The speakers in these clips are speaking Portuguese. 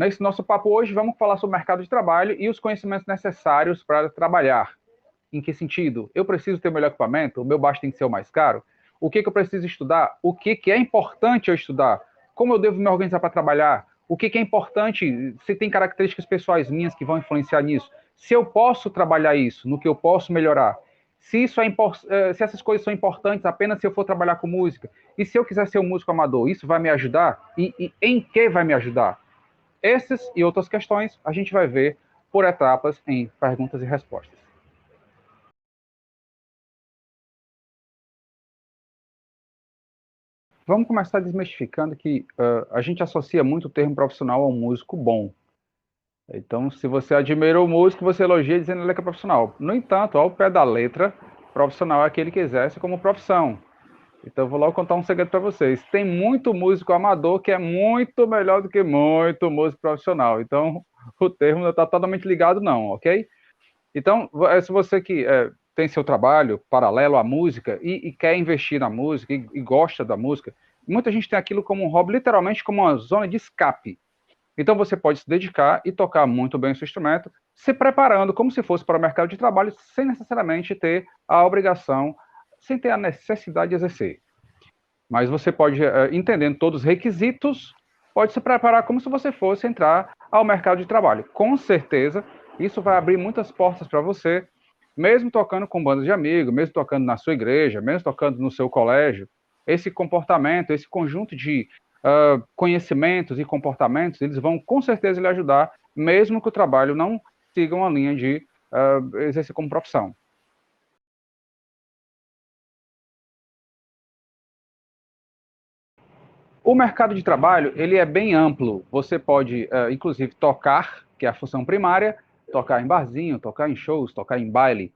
nesse nosso papo hoje vamos falar sobre o mercado de trabalho e os conhecimentos necessários para trabalhar. Em que sentido? Eu preciso ter o melhor equipamento? O meu baixo tem que ser o mais caro? O que eu preciso estudar? O que é importante eu estudar? Como eu devo me organizar para trabalhar? O que é importante? Se tem características pessoais minhas que vão influenciar nisso? Se eu posso trabalhar isso, no que eu posso melhorar? Se essas coisas são importantes apenas se eu for trabalhar com música? E se eu quiser ser um músico amador, isso vai me ajudar? E em que vai me ajudar? Essas e outras questões a gente vai ver por etapas em perguntas e respostas. Vamos começar desmistificando que a gente associa muito o termo profissional a um músico bom. Então, se você admira o músico, você elogia dizendo que ele é profissional. No entanto, ao pé da letra, profissional é aquele que exerce como profissão. Então, eu vou logo contar um segredo para vocês. Tem muito músico amador que é muito melhor do que muito músico profissional. Então, o termo não está totalmente ligado, não, ok? Então, se você que tem seu trabalho paralelo à música e quer investir na música e gosta da música, muita gente tem aquilo como um hobby, literalmente como uma zona de escape. Então, você pode se dedicar e tocar muito bem o seu instrumento, se preparando como se fosse para o mercado de trabalho, sem necessariamente ter a obrigação, sem ter a necessidade de exercer. Mas você pode, entendendo todos os requisitos, pode se preparar como se você fosse entrar ao mercado de trabalho. Com certeza, isso vai abrir muitas portas para você, mesmo tocando com bandas de amigos, mesmo tocando na sua igreja, mesmo tocando no seu colégio. Esse comportamento, esse conjunto de conhecimentos e comportamentos, eles vão com certeza lhe ajudar, mesmo que o trabalho não siga uma linha de exercer como profissão. O mercado de trabalho, ele é bem amplo. Você pode, inclusive, tocar, que é a função primária, tocar em barzinho, tocar em shows, tocar em baile.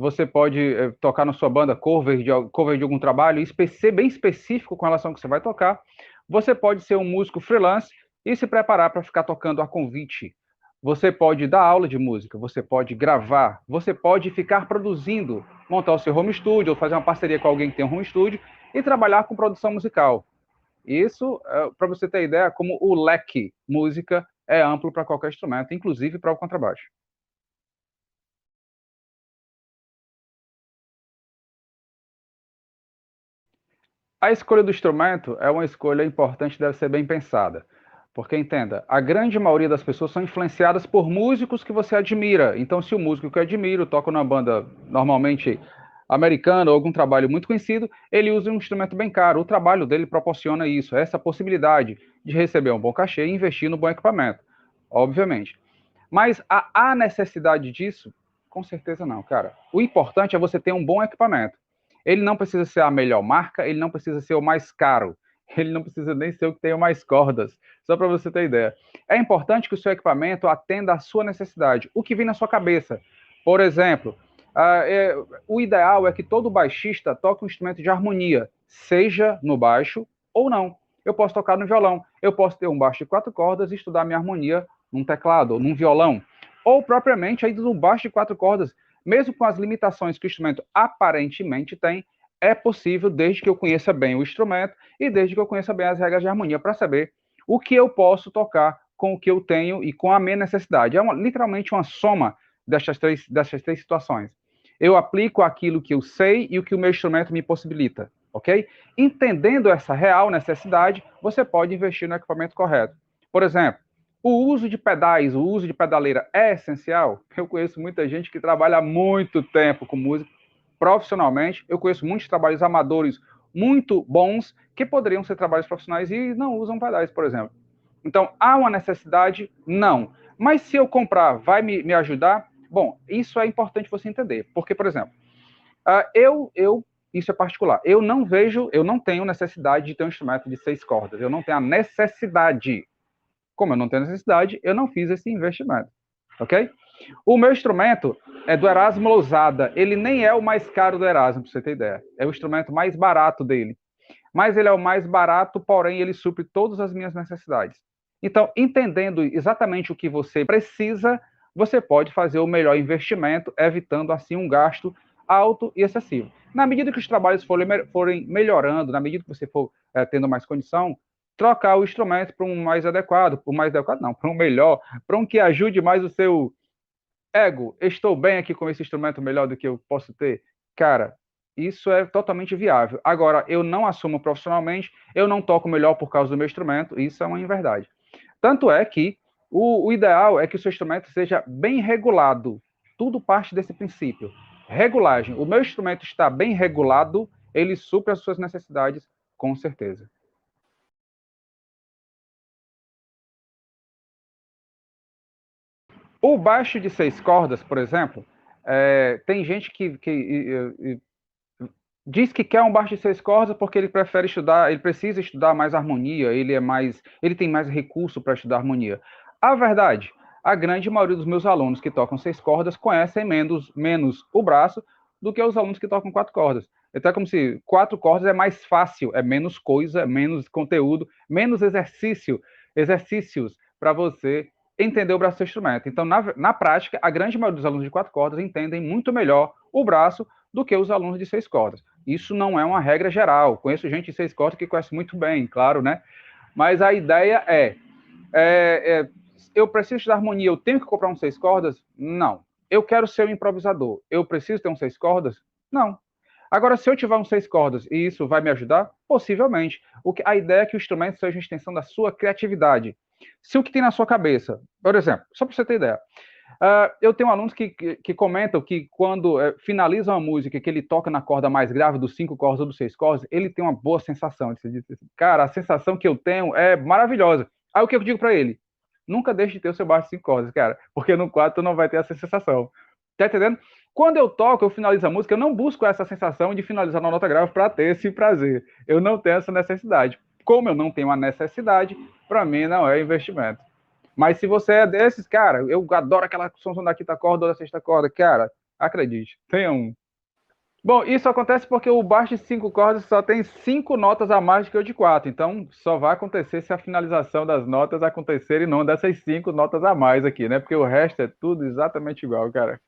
Você pode tocar na sua banda cover de algum trabalho ser bem específico com relação ao que você vai tocar. Você pode ser um músico freelance e se preparar para ficar tocando a convite. Você pode dar aula de música, você pode gravar, você pode ficar produzindo, montar o seu home studio ou fazer uma parceria com alguém que tem um home studio e trabalhar com produção musical. Isso, para você ter ideia, como o leque música é amplo para qualquer instrumento, inclusive para o contrabaixo. A escolha do instrumento é uma escolha importante, deve ser bem pensada. Porque, entenda, a grande maioria das pessoas são influenciadas por músicos que você admira. Então, se o músico que eu admiro toca numa banda normalmente americana ou algum trabalho muito conhecido, ele usa um instrumento bem caro. O trabalho dele proporciona isso, essa possibilidade de receber um bom cachê e investir no bom equipamento, obviamente. Mas há necessidade disso? Com certeza não, cara. O importante é você ter um bom equipamento. Ele não precisa ser a melhor marca, ele não precisa ser o mais caro, ele não precisa nem ser o que tenha mais cordas, só para você ter ideia. É importante que o seu equipamento atenda à sua necessidade, o que vem na sua cabeça. Por exemplo, o ideal é que todo baixista toque um instrumento de harmonia, seja no baixo ou não. Eu posso tocar no violão, eu posso ter um baixo de 4 cordas e estudar minha harmonia num teclado ou num violão, ou propriamente aí no baixo de 4 cordas, mesmo com as limitações que o instrumento aparentemente tem, é possível desde que eu conheça bem o instrumento e desde que eu conheça bem as regras de harmonia para saber o que eu posso tocar com o que eu tenho e com a minha necessidade. É literalmente uma soma dessas três situações. Eu aplico aquilo que eu sei e o que o meu instrumento me possibilita, ok? Entendendo essa real necessidade, você pode investir no equipamento correto. Por exemplo, o uso de pedais, o uso de pedaleira é essencial? Eu conheço muita gente que trabalha há muito tempo com música profissionalmente. Eu conheço muitos trabalhos amadores muito bons que poderiam ser trabalhos profissionais e não usam pedais, por exemplo. Então, há uma necessidade? Não. Mas se eu comprar, vai me ajudar? Bom, isso é importante você entender. Porque, por exemplo, isso é particular. Eu não tenho necessidade de ter um instrumento de 6 cordas. Eu não tenho a necessidade. Como eu não tenho necessidade, eu não fiz esse investimento, ok? O meu instrumento é do Erasmo Lousada. Ele nem é o mais caro do Erasmo, para você ter ideia. É o instrumento mais barato dele. Mas ele é o mais barato, porém ele supre todas as minhas necessidades. Então, entendendo exatamente o que você precisa, você pode fazer o melhor investimento, evitando assim um gasto alto e excessivo. Na medida que os trabalhos forem melhorando, na medida que você for tendo mais condição, trocar o instrumento para um mais adequado, não, para um melhor, para um que ajude mais o seu ego. Estou bem aqui com esse instrumento melhor do que eu posso ter? Cara, isso é totalmente viável. Agora, eu não assumo profissionalmente, eu não toco melhor por causa do meu instrumento, isso é uma inverdade. Tanto é que o ideal é que o seu instrumento seja bem regulado. Tudo parte desse princípio. Regulagem. O meu instrumento está bem regulado, ele supre as suas necessidades, com certeza. O baixo de 6 cordas, por exemplo, tem gente que diz que quer um baixo de 6 cordas porque ele prefere estudar, ele precisa estudar mais harmonia, ele tem mais recurso para estudar harmonia. A verdade, a grande maioria dos meus alunos que tocam 6 cordas conhecem menos o braço do que os alunos que tocam 4 cordas. Então é como se 4 cordas é mais fácil, é menos coisa, menos conteúdo, menos exercícios para você entender o braço do seu instrumento. Então, na prática, a grande maioria dos alunos de 4 cordas entendem muito melhor o braço do que os alunos de 6 cordas. Isso não é uma regra geral. Conheço gente de 6 cordas que conhece muito bem, claro, né? Mas a ideia eu preciso de harmonia, eu tenho que comprar um 6 cordas? Não. Eu quero ser um improvisador. Eu preciso ter um 6 cordas? Não. Agora, se eu tiver um 6 cordas e isso vai me ajudar, possivelmente. A ideia é que o instrumento seja uma extensão da sua criatividade. Se o que tem na sua cabeça, por exemplo, só para você ter ideia, eu tenho alunos que comentam que quando finalizam a música que ele toca na corda mais grave dos 5 cordas ou dos 6 cordas, ele tem uma boa sensação. Ele diz, cara, a sensação que eu tenho é maravilhosa. Aí o que eu digo para ele? Nunca deixe de ter o seu baixo de 5 cordas, cara, porque no 4 tu não vai ter essa sensação. Tá entendendo? Quando eu toco, eu finalizo a música, eu não busco essa sensação de finalizar na nota grave para ter esse prazer. Eu não tenho essa necessidade. Como eu não tenho a necessidade, para mim não é investimento. Mas se você é desses, cara, eu adoro aquela som da quinta corda ou da sexta corda, cara, acredite, tenha um. Bom, isso acontece porque o baixo de 5 cordas só tem 5 notas a mais que o de 4, então só vai acontecer se a finalização das notas acontecer e não dessas 5 notas a mais aqui, né? Porque o resto é tudo exatamente igual, cara.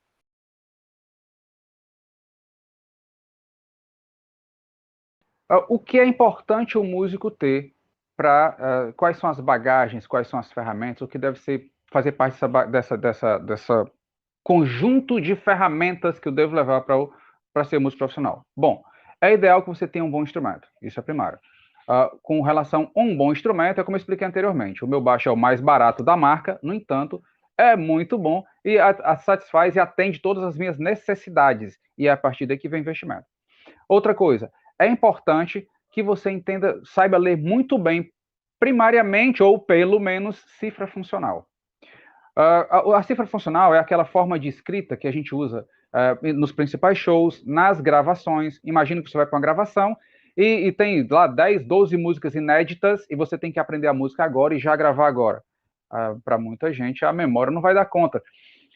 O que é importante o músico ter para quais são as bagagens, quais são as ferramentas, o que deve ser fazer parte dessa conjunto de ferramentas que eu devo levar para ser músico profissional? Bom, é ideal que você tenha um bom instrumento, isso é primário. Com relação a um bom instrumento, é como eu expliquei anteriormente, o meu baixo é o mais barato da marca, no entanto, é muito bom e satisfaz e atende todas as minhas necessidades, e é a partir daí que vem o investimento. Outra coisa, é importante que você entenda, saiba ler muito bem, primariamente ou pelo menos cifra funcional. A cifra funcional é aquela forma de escrita que a gente usa nos principais shows, nas gravações. Imagina que você vai para uma gravação e tem lá 10, 12 músicas inéditas e você tem que aprender a música agora e já gravar agora. Para muita gente, a memória não vai dar conta.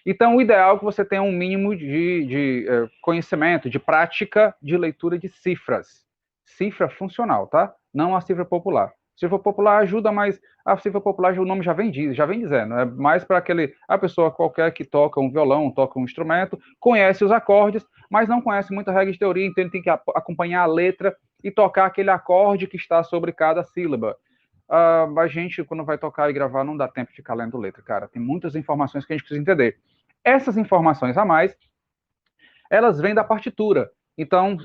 Então, o ideal é que você tenha um mínimo de conhecimento, de prática de leitura de cifras. Cifra funcional, tá? Não a cifra popular. Cifra popular ajuda, mas a cifra popular, o nome já vem dizendo, é mais para a pessoa qualquer que toca um violão, toca um instrumento, conhece os acordes, mas não conhece muita regra de teoria, então ele tem que acompanhar a letra e tocar aquele acorde que está sobre cada sílaba. A gente, quando vai tocar e gravar, não dá tempo de ficar lendo letra, cara. Tem muitas informações que a gente precisa entender. Essas informações a mais, elas vêm da partitura. Então,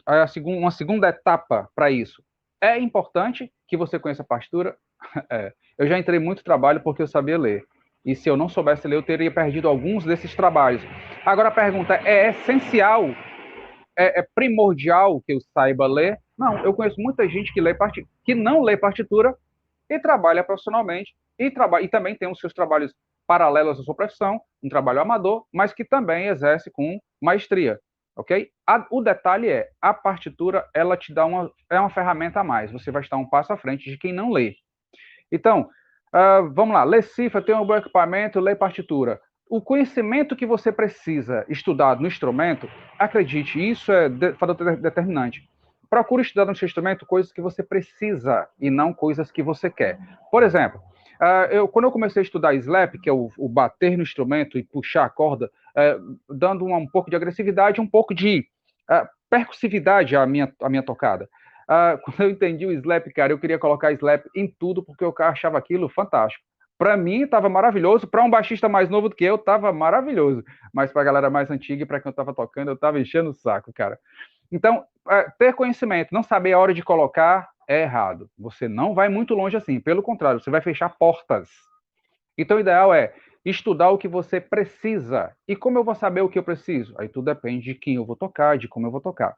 uma segunda etapa para isso. É importante que você conheça a partitura? Eu já entrei muito trabalho porque eu sabia ler. E se eu não soubesse ler, eu teria perdido alguns desses trabalhos. Agora a pergunta é essencial, é primordial que eu saiba ler? Não, eu conheço muita gente que não lê partitura e trabalha profissionalmente e também tem os seus trabalhos paralelos à sua profissão, um trabalho amador, mas que também exerce com maestria, ok? O detalhe é, a partitura, ela te dá uma ferramenta a mais, você vai estar um passo à frente de quem não lê. Então, vamos lá, lê cifra, tem um bom equipamento, lê partitura. O conhecimento que você precisa estudar no instrumento, acredite, isso é fator determinante. Procure estudar no seu instrumento coisas que você precisa e não coisas que você quer. Por exemplo, quando eu comecei a estudar slap, que é o bater no instrumento e puxar a corda, dando um pouco de agressividade, um pouco de percussividade à minha tocada. Quando eu entendi o slap, cara, eu queria colocar slap em tudo, porque eu achava aquilo fantástico. Para mim, estava maravilhoso. Para um baixista mais novo do que eu, estava maravilhoso. Mas para a galera mais antiga e para quem eu estava tocando, eu estava enchendo o saco, cara. Então, ter conhecimento, não saber a hora de colocar é errado. Você não vai muito longe assim. Pelo contrário, você vai fechar portas. Então, o ideal é estudar o que você precisa. E como eu vou saber o que eu preciso? Aí tudo depende de quem eu vou tocar, de como eu vou tocar.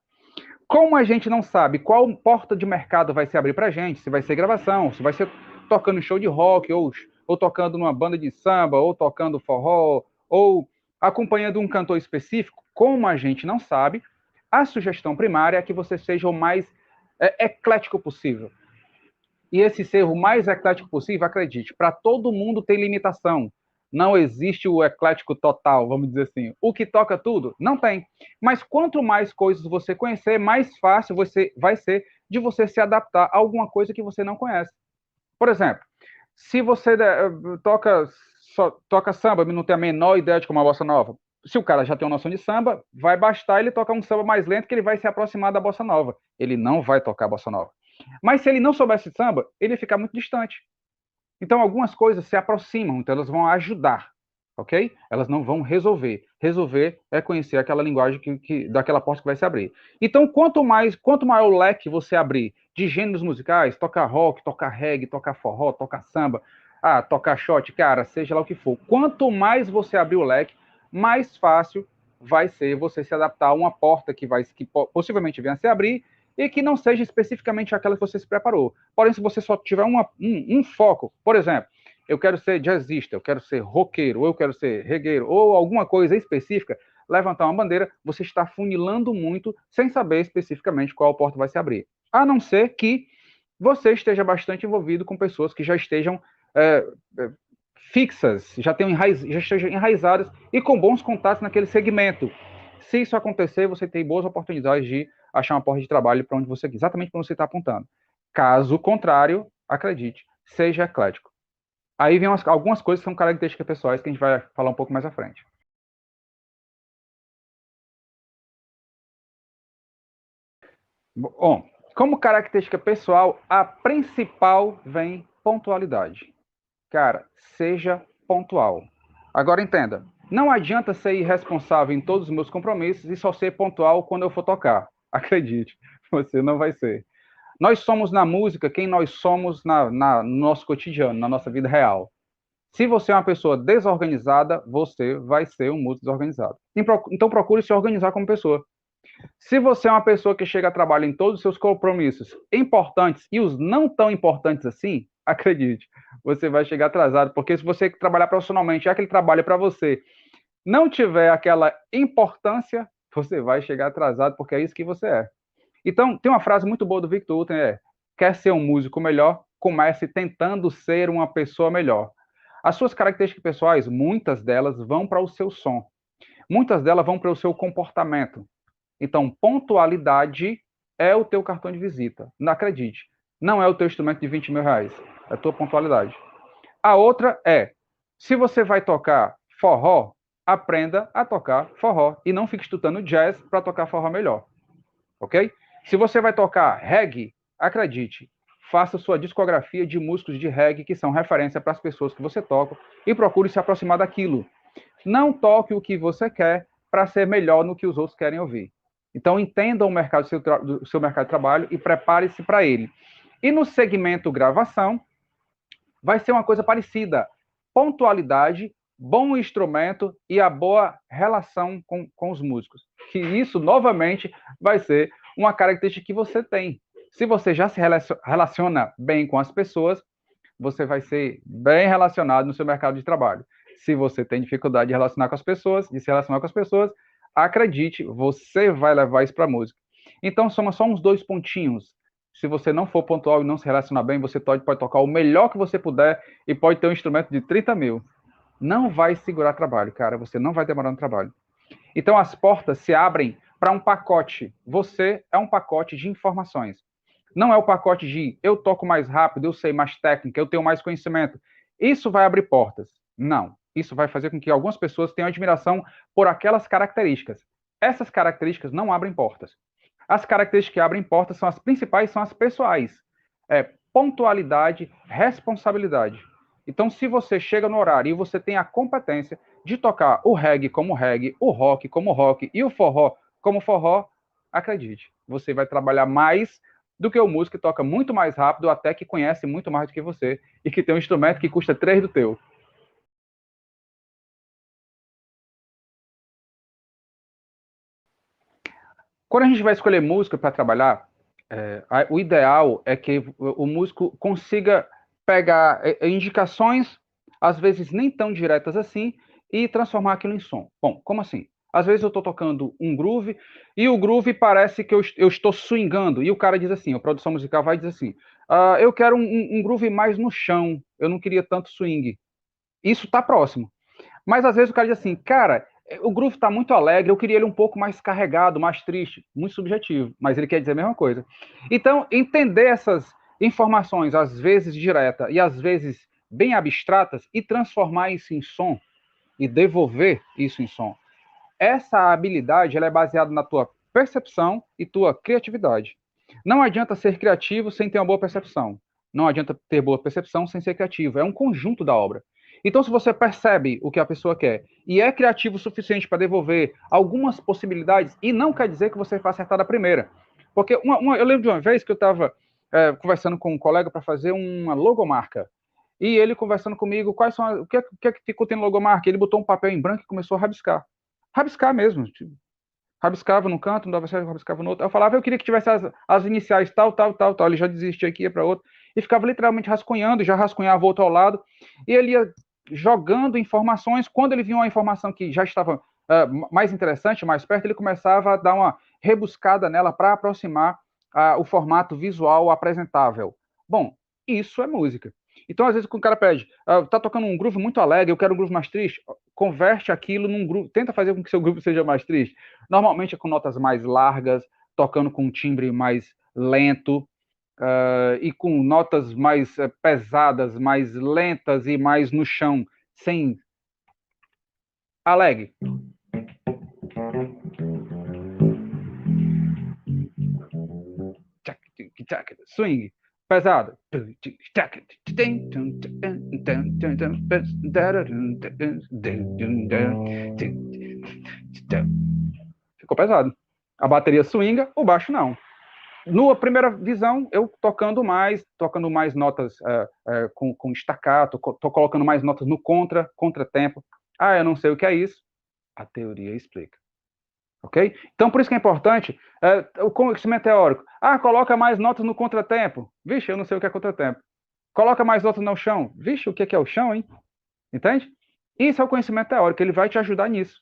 Como a gente não sabe qual porta de mercado vai se abrir para a gente, se vai ser gravação, se vai ser tocando show de rock, ou tocando numa banda de samba, ou tocando forró, ou acompanhando um cantor específico, como a gente não sabe, a sugestão primária é que você seja o mais eclético possível. E esse ser o mais eclético possível, acredite, para todo mundo tem limitação. Não existe o eclético total, vamos dizer assim. O que toca tudo? Não tem. Mas quanto mais coisas você conhecer, mais fácil você vai ser de você se adaptar a alguma coisa que você não conhece. Por exemplo, se você toca samba e não tem a menor ideia de como é a bossa nova, se o cara já tem uma noção de samba, vai bastar ele tocar um samba mais lento que ele vai se aproximar da bossa nova. Ele não vai tocar a bossa nova. Mas se ele não soubesse samba, ele ia ficar muito distante. Então, algumas coisas se aproximam, então elas vão ajudar, ok? Elas não vão resolver. Resolver é conhecer aquela linguagem daquela porta que vai se abrir. Então, quanto maior o leque você abrir de gêneros musicais, tocar rock, tocar reggae, tocar forró, tocar samba, tocar shot, cara, seja lá o que for. Quanto mais você abrir o leque, mais fácil vai ser você se adaptar a uma porta que possivelmente venha a se abrir e que não seja especificamente aquela que você se preparou. Porém, se você só tiver um foco, por exemplo, eu quero ser jazzista, eu quero ser roqueiro, ou eu quero ser regueiro, ou alguma coisa específica, levantar uma bandeira, você está funilando muito sem saber especificamente qual porta vai se abrir. A não ser que você esteja bastante envolvido com pessoas que já estejam fixas, já estejam enraizadas e com bons contatos naquele segmento. Se isso acontecer, você tem boas oportunidades de achar uma porta de trabalho para onde você, exatamente para onde você está apontando. Caso contrário, acredite, seja eclético. Aí vem algumas coisas que são características pessoais que a gente vai falar um pouco mais à frente. Bom, como característica pessoal, a principal vem pontualidade. Cara, seja pontual. Agora entenda, não adianta ser irresponsável em todos os meus compromissos e só ser pontual quando eu for tocar. Acredite, você não vai ser. Nós somos na música quem nós somos no nosso cotidiano, na nossa vida real. Se você é uma pessoa desorganizada, você vai ser um músico desorganizado. Então procure se organizar como pessoa. Se você é uma pessoa que chega a trabalhar em todos os seus compromissos importantes e os não tão importantes assim, acredite, você vai chegar atrasado, porque se você trabalhar profissionalmente, já que ele trabalha para você, não tiver aquela importância, você vai chegar atrasado, porque é isso que você é. Então, tem uma frase muito boa do Victor Hutton, quer ser um músico melhor, comece tentando ser uma pessoa melhor. As suas características pessoais, muitas delas vão para o seu som. Muitas delas vão para o seu comportamento. Então, pontualidade é o teu cartão de visita. Não acredite. Não é o teu instrumento de 20 mil reais. É a tua pontualidade. A outra é, se você vai tocar forró, aprenda a tocar forró. E não fique estudando jazz para tocar forró melhor. Ok? Se você vai tocar reggae, acredite. Faça sua discografia de músicos de reggae que são referência para as pessoas que você toca e procure se aproximar daquilo. Não toque o que você quer para ser melhor no que os outros querem ouvir. Então, entenda o mercado do seu mercado de trabalho e prepare-se para ele. E no segmento gravação, vai ser uma coisa parecida. Pontualidade, bom instrumento e a boa relação com os músicos. Que isso, novamente, vai ser uma característica que você tem. Se você já se relaciona bem com as pessoas, você vai ser bem relacionado no seu mercado de trabalho. Se você tem dificuldade de se relacionar com as pessoas, acredite, você vai levar isso para a música. Então, soma só uns 2 pontinhos. Se você não for pontual e não se relacionar bem, você pode tocar o melhor que você puder e pode ter um instrumento de 30 mil. Não vai segurar trabalho, cara. Você não vai demorar no trabalho. Então, as portas se abrem para um pacote. Você é um pacote de informações. Não é o pacote de eu toco mais rápido, eu sei mais técnica, eu tenho mais conhecimento. Isso vai abrir portas. Não. Isso vai fazer com que algumas pessoas tenham admiração por aquelas características. Essas características não abrem portas. As características que abrem portas são as principais, são as pessoais. Pontualidade, responsabilidade. Então, se você chega no horário e você tem a competência de tocar o reggae como reggae, o rock como rock e o forró como forró, acredite, você vai trabalhar mais do que o músico que toca muito mais rápido, até que conhece muito mais do que você e que tem um instrumento que custa 3 do teu. Quando a gente vai escolher música para trabalhar, o ideal é que o músico consiga pegar indicações, às vezes nem tão diretas assim, e transformar aquilo em som. Bom, como assim? Às vezes eu estou tocando um groove e o groove parece que eu estou swingando, e o cara diz assim, a produção musical vai dizer assim, eu quero um groove mais no chão, eu não queria tanto swing. Isso está próximo. Mas às vezes o cara diz assim, cara, o groove está muito alegre, eu queria ele um pouco mais carregado, mais triste, muito subjetivo, mas ele quer dizer a mesma coisa. Então, entender essas informações, às vezes direta e às vezes bem abstratas, e transformar isso em som, e devolver isso em som. Essa habilidade ela é baseada na tua percepção e tua criatividade. Não adianta ser criativo sem ter uma boa percepção. Não adianta ter boa percepção sem ser criativo. É um conjunto da obra. Então, se você percebe o que a pessoa quer e é criativo o suficiente para devolver algumas possibilidades, e não quer dizer que você vai acertar da primeira. Porque eu lembro de uma vez que eu estava conversando com um colega para fazer uma logomarca. E ele conversando comigo, o que é que ficou tendo logomarca? Ele botou um papel em branco e começou a rabiscar. Rabiscar mesmo. Tipo, rabiscava num canto, não dava certo, rabiscava no outro. Eu falava, eu queria que tivesse as iniciais tal, tal, tal, tal. Ele já desistia aqui, ia para outro. E ficava literalmente rascunhando, já rascunhava outro ao lado. E ele ia jogando informações. Quando ele via uma informação que já estava mais interessante, mais perto, ele começava a dar uma rebuscada nela para aproximar o formato visual apresentável. Bom, isso é música. Então, às vezes, quando o cara pede, tá tocando um groove muito alegre, eu quero um groove mais triste, converte aquilo num groove, tenta fazer com que seu groove seja mais triste. Normalmente é com notas mais largas, tocando com um timbre mais lento, e com notas mais pesadas, mais lentas e mais no chão, sem alegre. Swing. Pesado. Ficou pesado. A bateria swinga, o baixo não. Na primeira visão, eu tocando mais notas com staccato, tô colocando mais notas no contratempo. Eu não sei o que é isso. A teoria explica. Ok? Então, por isso que é importante o conhecimento teórico. Coloca mais notas no contratempo. Vixe, eu não sei o que é contratempo. Coloca mais notas no chão. Vixe, o que é o chão, hein? Entende? Isso é o conhecimento teórico, ele vai te ajudar nisso.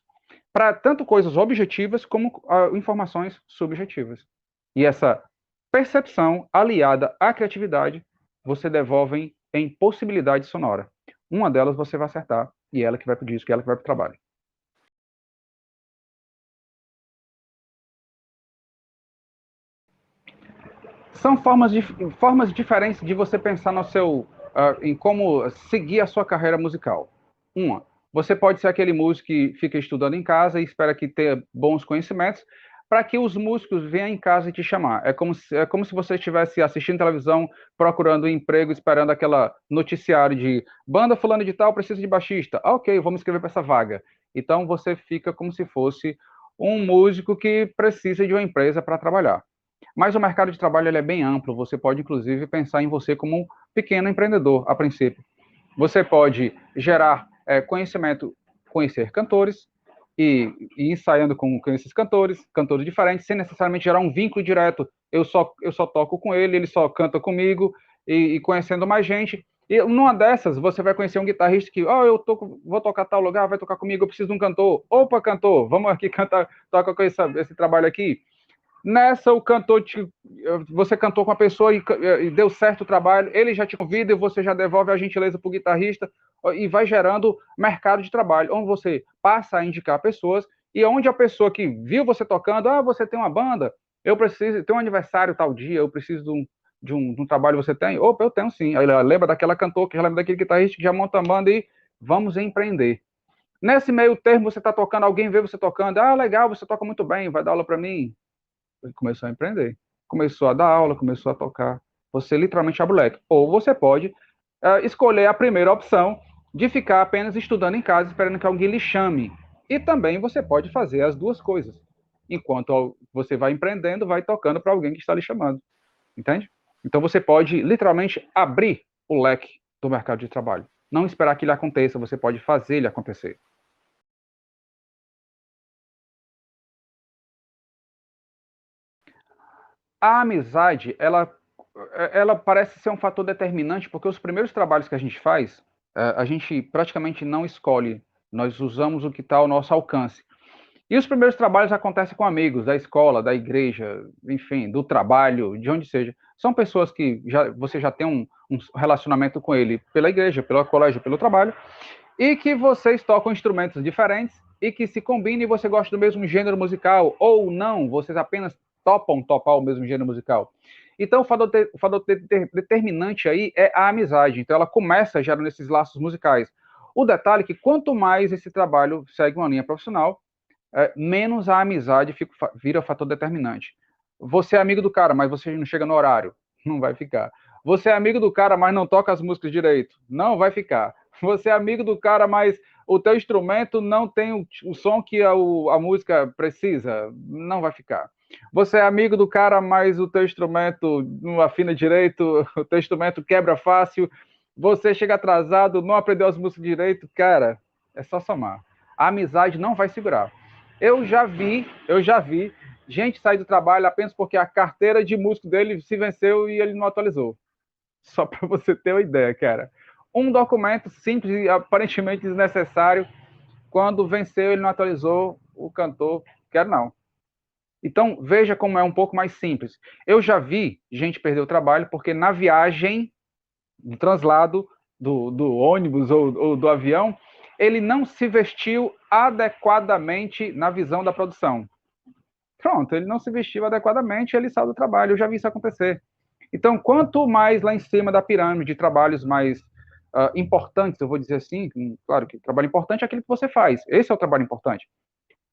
Para tanto coisas objetivas como informações subjetivas. E essa percepção aliada à criatividade, você devolve em possibilidade sonora. Uma delas você vai acertar, e ela que vai para o disco, e ela que vai para o trabalho. São formas diferentes de você pensar no em como seguir a sua carreira musical. Uma, você pode ser aquele músico que fica estudando em casa e espera que tenha bons conhecimentos para que os músicos venham em casa e te chamar. É como se você estivesse assistindo televisão, procurando um emprego, esperando aquela noticiário de banda fulano de tal precisa de baixista. Ok, vamos escrever para essa vaga. Então você fica como se fosse um músico que precisa de uma empresa para trabalhar. Mas o mercado de trabalho ele é bem amplo, você pode inclusive pensar em você como um pequeno empreendedor, a princípio. Você pode gerar conhecimento, conhecer cantores e ensaiando com esses cantores diferentes, sem necessariamente gerar um vínculo direto. Eu só toco com ele, ele só canta comigo, e conhecendo mais gente. E numa dessas, você vai conhecer um guitarrista que, vou tocar tal lugar, vai tocar comigo, eu preciso de um cantor. Opa, cantor, vamos aqui cantar, toca com esse trabalho aqui. Nessa, você cantou com a pessoa e deu certo o trabalho, ele já te convida e você já devolve a gentileza para o guitarrista e vai gerando mercado de trabalho, onde você passa a indicar pessoas e onde a pessoa que viu você tocando, você tem uma banda, eu preciso, tem um aniversário tal dia, eu preciso de um trabalho, você tem? Opa, eu tenho sim. Aí ela lembra daquela cantora, que lembra daquele guitarrista que já monta a banda e vamos empreender. Nesse meio termo, você está tocando, alguém vê você tocando, legal, você toca muito bem, vai dar aula para mim, Ele começou a empreender. Começou a dar aula, começou a tocar. Você literalmente abre o leque. Ou você pode escolher a primeira opção de ficar apenas estudando em casa, esperando que alguém lhe chame. E também você pode fazer as duas coisas. Enquanto você vai empreendendo, vai tocando para alguém que está lhe chamando. Entende? Então você pode literalmente abrir o leque do mercado de trabalho. Não esperar que ele aconteça, você pode fazer ele acontecer. A amizade, ela parece ser um fator determinante, porque os primeiros trabalhos que a gente faz, a gente praticamente não escolhe, nós usamos o que está ao nosso alcance. E os primeiros trabalhos acontecem com amigos da escola, da igreja, enfim, do trabalho, de onde seja. São pessoas que você já tem um relacionamento com ele pela igreja, pelo colégio, pelo trabalho, e que vocês tocam instrumentos diferentes e que se combinem e você gosta do mesmo gênero musical, ou não, vocês apenas topar o mesmo gênero musical. Então, o fator determinante aí é a amizade. Então, ela começa já nesses laços musicais. O detalhe é que quanto mais esse trabalho segue uma linha profissional, menos a amizade vira fator determinante. Você é amigo do cara, mas você não chega no horário, não vai ficar. Você é amigo do cara, mas não toca as músicas direito, não vai ficar. Você é amigo do cara, mas o teu instrumento não tem o som que a música precisa, não vai ficar. Você é amigo do cara, mas o teu instrumento não afina direito, o teu instrumento quebra fácil, você chega atrasado, não aprendeu as músicas direito, cara, é só somar. A amizade não vai segurar. Eu já vi gente sair do trabalho apenas porque a carteira de músico dele se venceu e ele não atualizou. Só para você ter uma ideia, cara. Um documento simples e aparentemente desnecessário, quando venceu, ele não atualizou, o cantor quer não. Então, veja como é um pouco mais simples. Eu já vi gente perder o trabalho porque na viagem, do translado do ônibus ou do avião, ele não se vestiu adequadamente na visão da produção. Pronto, ele não se vestiu adequadamente, ele saiu do trabalho. Eu já vi isso acontecer. Então, quanto mais lá em cima da pirâmide, de trabalhos mais importantes, eu vou dizer assim, claro que o trabalho importante é aquele que você faz. Esse é o trabalho importante.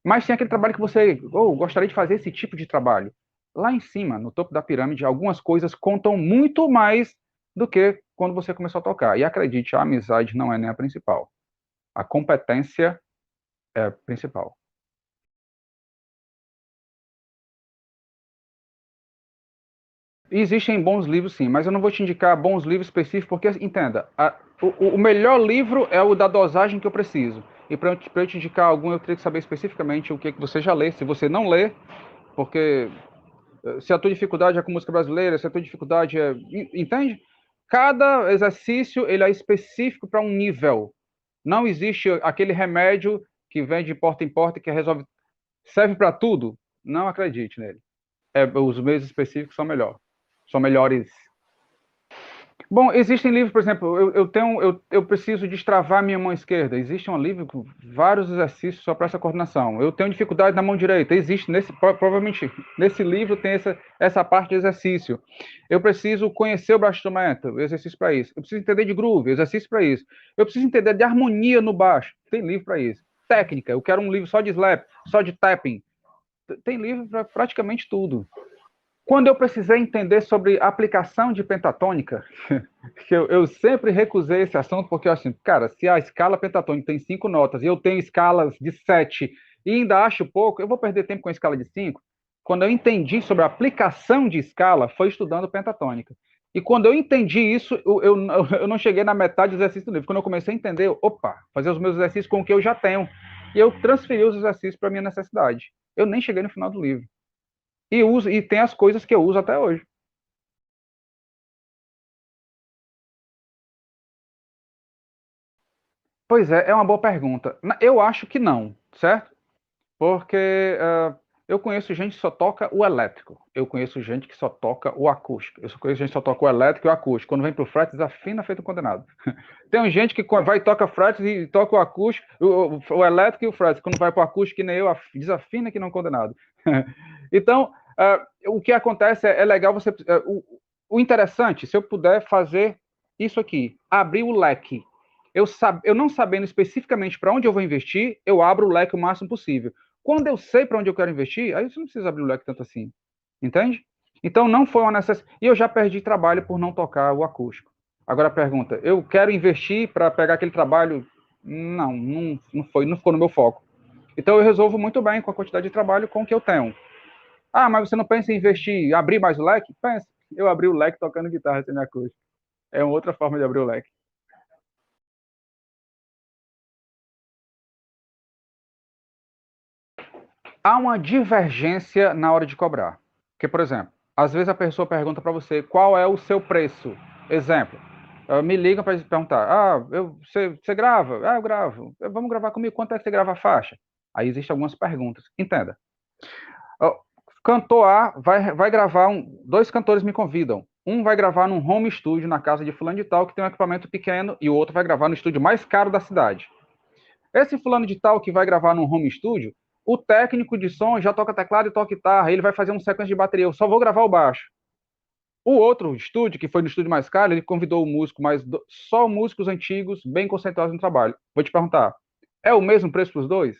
Mas tem aquele trabalho que você, gostaria de fazer esse tipo de trabalho. Lá em cima, no topo da pirâmide, algumas coisas contam muito mais do que quando você começou a tocar. E acredite, a amizade não é nem a principal. A competência é a principal. Existem bons livros, sim, mas eu não vou te indicar bons livros específicos, porque, entenda, o melhor livro é o da dosagem que eu preciso. E para eu te indicar algum, eu teria que saber especificamente o que você já lê. Se você não lê, porque se a tua dificuldade é com música brasileira, se a tua dificuldade é... Entende? Cada exercício ele é específico para um nível. Não existe aquele remédio que vem de porta em porta que resolve, serve para tudo. Não acredite nele. Os meios específicos são melhores. Bom, existem livros, por exemplo, eu preciso destravar minha mão esquerda. Existe um livro com vários exercícios só para essa coordenação. Eu tenho dificuldade na mão direita. Existe provavelmente nesse livro tem essa parte de exercício. Eu preciso conhecer o baixo instrumento, exercício para isso. Eu preciso entender de groove, exercício para isso. Eu preciso entender de harmonia no baixo. Tem livro para isso. Técnica, eu quero um livro só de slap, só de tapping. Tem livro para praticamente tudo. Quando eu precisei entender sobre aplicação de pentatônica, que eu sempre recusei esse assunto, porque eu assim, cara, se a escala pentatônica tem 5 notas e eu tenho escalas de 7 e ainda acho pouco, eu vou perder tempo com a escala de 5. Quando eu entendi sobre a aplicação de escala, foi estudando pentatônica. E quando eu entendi isso, eu não cheguei na metade do exercício do livro. Quando eu comecei a entender, opa, fazer os meus exercícios com o que eu já tenho. E eu transferi os exercícios para a minha necessidade. Eu nem cheguei no final do livro. E tem as coisas que eu uso até hoje. Pois é uma boa pergunta. Eu acho que não, certo? Porque eu conheço gente que só toca o elétrico. Eu conheço gente que só toca o acústico. Eu conheço gente que só toca o elétrico e o acústico. Quando vem pro fretes, desafina feito um condenado. Tem gente que vai e toca fretes e toca o acústico, o elétrico e o fretes. Quando vai pro acústico, que nem eu, desafina que não condenado. Então, o que acontece é legal você... o interessante, se eu puder fazer isso aqui, abrir o leque. Eu não sabendo especificamente para onde eu vou investir, eu abro o leque o máximo possível. Quando eu sei para onde eu quero investir, aí você não precisa abrir o leque tanto assim. Entende? Então não foi uma necessidade. E eu já perdi trabalho por não tocar o acústico. Agora a pergunta, eu quero investir para pegar aquele trabalho? Não ficou no meu foco. Então eu resolvo muito bem com a quantidade de trabalho com o que eu tenho. Ah, mas você não pensa em investir, abrir mais o leque? Pensa. Eu abri o leque tocando guitarra semiacústica. É uma outra forma de abrir o leque. Há uma divergência na hora de cobrar. Porque, por exemplo, às vezes a pessoa pergunta para você qual é o seu preço. Exemplo, me ligam para perguntar: você grava? Ah, eu gravo. Vamos gravar comigo? Quanto é que você grava a faixa? Aí existem algumas perguntas. Entenda. Cantor A vai gravar, dois cantores me convidam. Um vai gravar num home studio na casa de fulano de tal, que tem um equipamento pequeno, e o outro vai gravar no estúdio mais caro da cidade. Esse fulano de tal que vai gravar num home studio, o técnico de som já toca teclado e toca guitarra, ele vai fazer um sequência de bateria, eu só vou gravar o baixo. O outro estúdio, que foi no estúdio mais caro, ele convidou o músico, mas só músicos antigos, bem concentrados no trabalho. Vou te perguntar, é o mesmo preço para os dois?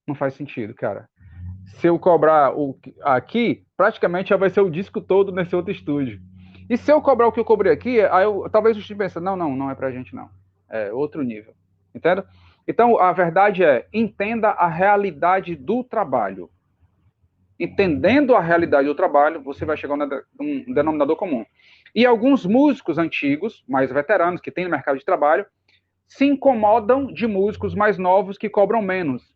Não faz sentido, cara. Se eu cobrar aqui, praticamente já vai ser o disco todo nesse outro estúdio. E se eu cobrar o que eu cobrei aqui, talvez o estúdio pense, não é pra gente não. É outro nível. Entende? Então, a verdade é, entenda a realidade do trabalho. Entendendo a realidade do trabalho, você vai chegar a um denominador comum. E alguns músicos antigos, mais veteranos, que têm no mercado de trabalho, se incomodam de músicos mais novos que cobram menos.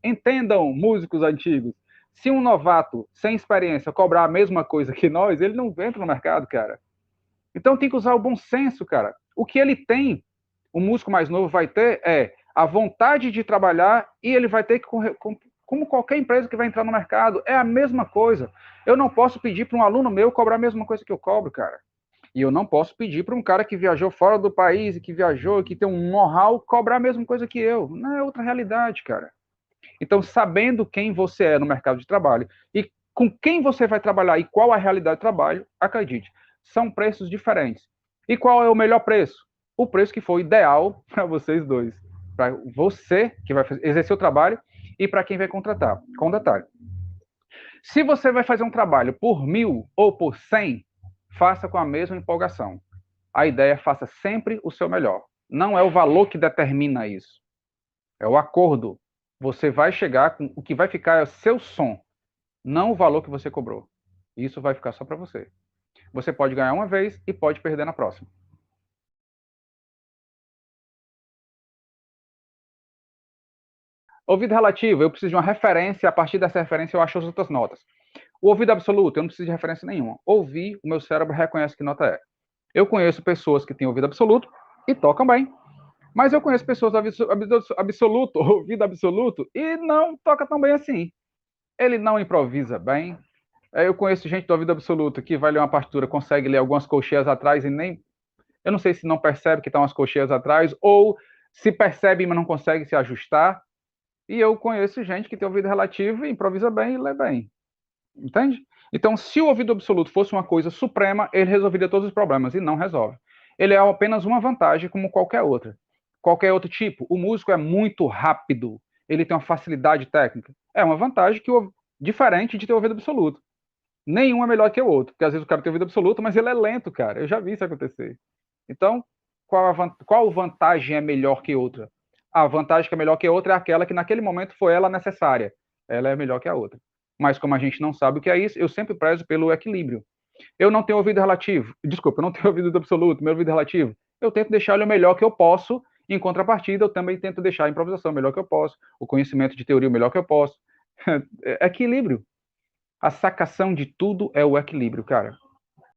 Entendam, músicos antigos. Se um novato, sem experiência, cobrar a mesma coisa que nós, ele não entra no mercado, cara. Então tem que usar o bom senso, cara. O que ele tem, o músico mais novo vai ter é a vontade de trabalhar e ele vai ter que, como qualquer empresa que vai entrar no mercado, é a mesma coisa. Eu não posso pedir para um aluno meu cobrar a mesma coisa que eu cobro, cara. E eu não posso pedir para um cara que viajou fora do país e que viajou e que tem um know-how cobrar a mesma coisa que eu. Não é outra realidade, cara. Então, sabendo quem você é no mercado de trabalho e com quem você vai trabalhar e qual a realidade do trabalho, acredite, são preços diferentes. E qual é o melhor preço? O preço que for ideal para vocês dois. Para você que vai exercer o trabalho e para quem vai contratar. Com detalhe. Se você vai fazer um trabalho por 1.000 ou por 100, faça com a mesma empolgação. A ideia é faça sempre o seu melhor. Não é o valor que determina isso. É o acordo. Você vai chegar com o que vai ficar é o seu som, não o valor que você cobrou. Isso vai ficar só para você. Você pode ganhar uma vez e pode perder na próxima. Ouvido relativo, eu preciso de uma referência, a partir dessa referência eu acho as outras notas. O ouvido absoluto, eu não preciso de referência nenhuma. Ouvir, o meu cérebro reconhece que nota é. Eu conheço pessoas que têm ouvido absoluto e tocam bem. Mas eu conheço pessoas absoluto, ouvido absoluto, e não toca tão bem assim. Ele não improvisa bem. Eu conheço gente do ouvido absoluto que vai ler uma partitura, consegue ler algumas colcheias atrás e nem. Eu não sei se não percebe que estão as colcheias atrás, ou se percebe, mas não consegue se ajustar. E eu conheço gente que tem ouvido relativo e improvisa bem e lê bem. Entende? Então, se o ouvido absoluto fosse uma coisa suprema, ele resolveria todos os problemas, e não resolve. Ele é apenas uma vantagem, como qualquer outra. Qualquer outro tipo. O músico é muito rápido, ele tem uma facilidade técnica. É uma vantagem diferente de ter ouvido absoluto. Nenhum é melhor que o outro, porque às vezes o cara tem ouvido absoluto, mas ele é lento, cara. Eu já vi isso acontecer. Então, qual vantagem é melhor que outra? A vantagem que é melhor que a outra é aquela que naquele momento foi ela necessária. Ela é melhor que a outra. Mas como a gente não sabe o que é isso, eu sempre prezo pelo equilíbrio. Eu não tenho ouvido relativo. Desculpa, eu não tenho ouvido absoluto, meu ouvido relativo. Eu tento deixar ele o melhor que eu posso. Em contrapartida, eu também tento deixar a improvisação o melhor que eu posso, o conhecimento de teoria o melhor que eu posso. É equilíbrio. A sacação de tudo é o equilíbrio, cara.